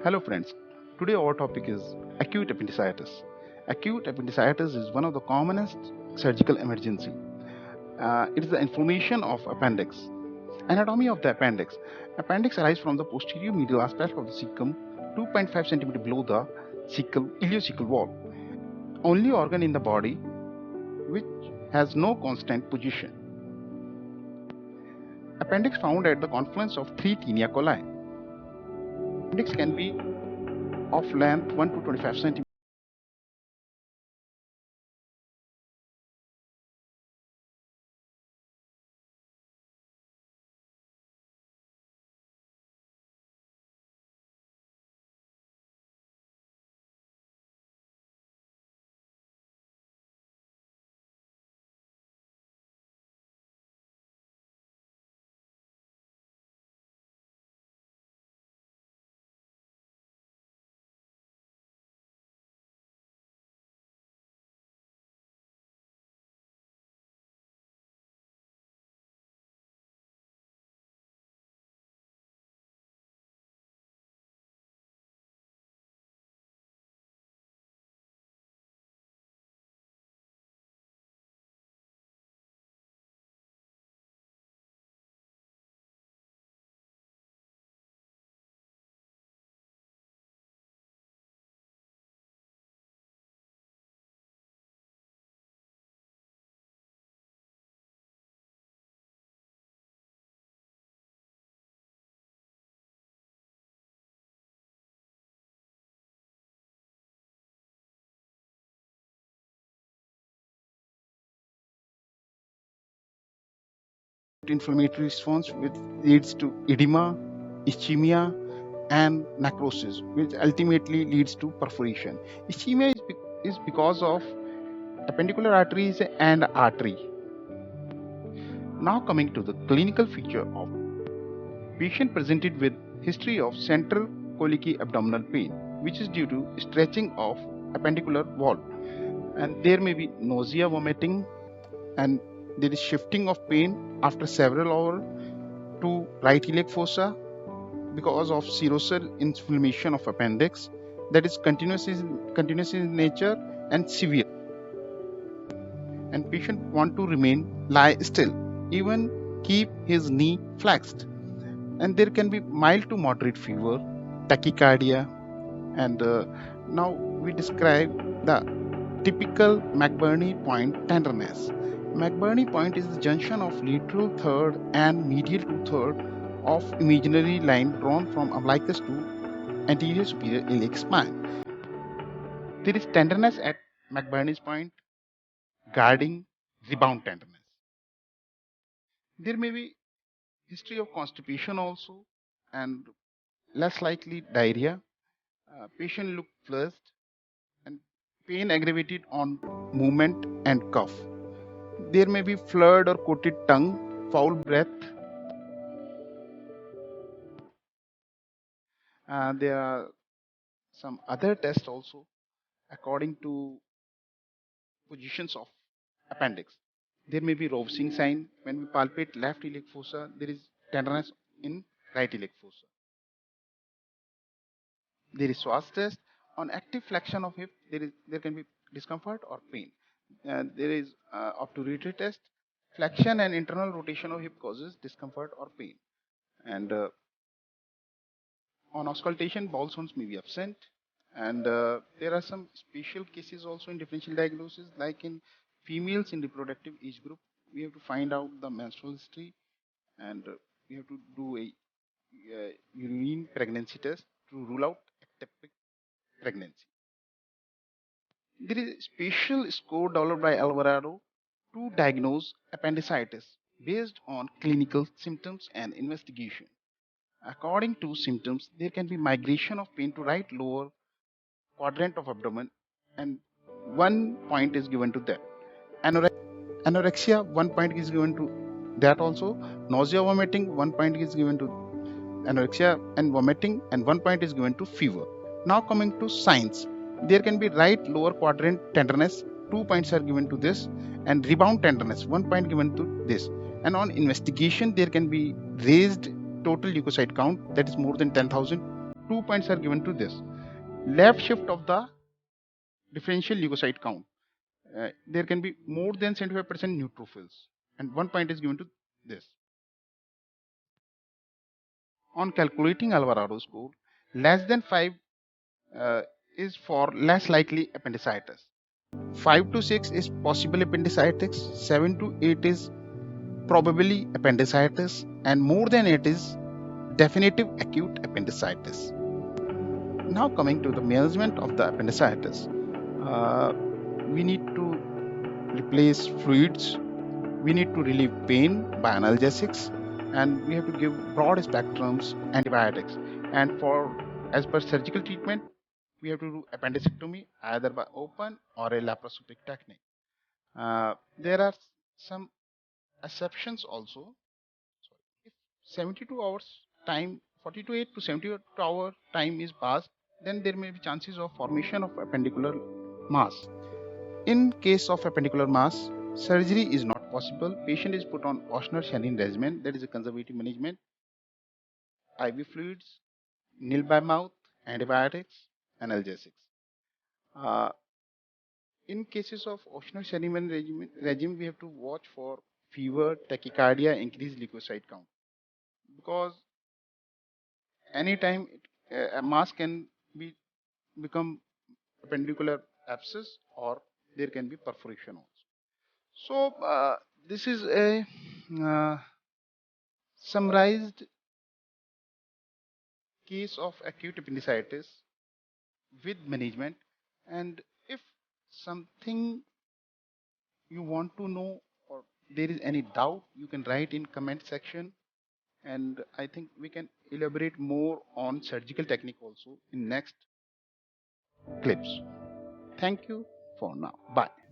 Hello friends, today our topic is acute appendicitis. Acute appendicitis is one of the commonest surgical emergency. It is the inflammation of appendix. Anatomy of the appendix. Appendix arises from the posterior medial aspect of the cecum, 2.5 cm below the ileocecal wall. Only organ in the body which has no constant position. Appendix found at the confluence of three tinea coli. Appendix can be of length 1 to 25 cm. Inflammatory response which leads to edema, ischemia, and necrosis, which ultimately leads to perforation. Ischemia is because of appendicular arteries and artery. Now coming to the clinical feature of patient presented with history of central colicky abdominal pain, which is due to stretching of appendicular wall, and there may be nausea, vomiting, and there is shifting of pain after several hours to right iliac fossa because of serosal inflammation of appendix that is continuous in nature and severe, and patient want to remain lie still, even keep his knee flexed, and there can be mild to moderate fever, tachycardia, and now we describe the typical McBurney point tenderness. McBurney point is the junction of lateral third and medial two-third of imaginary line drawn from umbilicus to anterior superior iliac spine. There is tenderness at McBurney's point, guarding rebound tenderness. There may be history of constipation also, and less likely diarrhea. Patient look flushed and pain aggravated on movement and cough. There may be flared or coated tongue, foul breath. There are some other tests also according to positions of appendix. There may be Rovsing sign. When we palpate left iliac fossa, there is tenderness in right iliac fossa. There is Swas test. On active flexion of hip, there can be discomfort or pain. There is obturator test. Flexion and internal rotation of hip causes discomfort or pain. And on auscultation, bowel sounds may be absent. And there are some special cases also in differential diagnosis, like in females in reproductive age group. We have to find out the menstrual history, and we have to do a urine pregnancy test to rule out ectopic pregnancy. There is a special score developed by Alvarado to diagnose appendicitis based on clinical symptoms and investigation. According to symptoms, there can be migration of pain to right lower quadrant of abdomen, and 1 point is given to that. Anorexia, 1 point is given to that also. Nausea, vomiting, 1 point is given to anorexia and vomiting, and 1 point is given to fever. Now coming to signs, there can be right lower quadrant tenderness, 2 points are given to this, and rebound tenderness, 1 point given to this. And on investigation, there can be raised total leukocyte count, that is more than 10,000. 2 points are given to this. Left shift of the differential leukocyte count. There can be more than 75% neutrophils, and 1 point is given to this. On calculating Alvarado score, less than 5 uh, is for less likely appendicitis. 5 to 6 is possible appendicitis, 7 to 8 is probably appendicitis, and more than 8 is definitive acute appendicitis. Now, coming to the management of the appendicitis, uh, we need to replace fluids, we need to relieve pain by analgesics, and we have to give broad spectrums antibiotics. And for as per surgical treatment, we have to do appendicectomy either by open or a laparoscopic technique. There are some exceptions also. If 72 hours time, 48 to 72 hour time is passed, then there may be chances of formation of appendicular mass. In case of appendicular mass, surgery is not possible. Patient is put on Ochsner saline regimen, that is a conservative management, IV fluids, nil by mouth, antibiotics, analgesics. Uh, in cases of Ochsner saline regime, we have to watch for fever, tachycardia, increased leukocyte count, because anytime a mass can be become appendicular abscess, or there can be perforation also. So this is a uh, summarized case of acute appendicitis with management. And if something you want to know or there is any doubt, you can write in comment section, and I think we can elaborate more on surgical technique also in next clips. Thank you for now. Bye.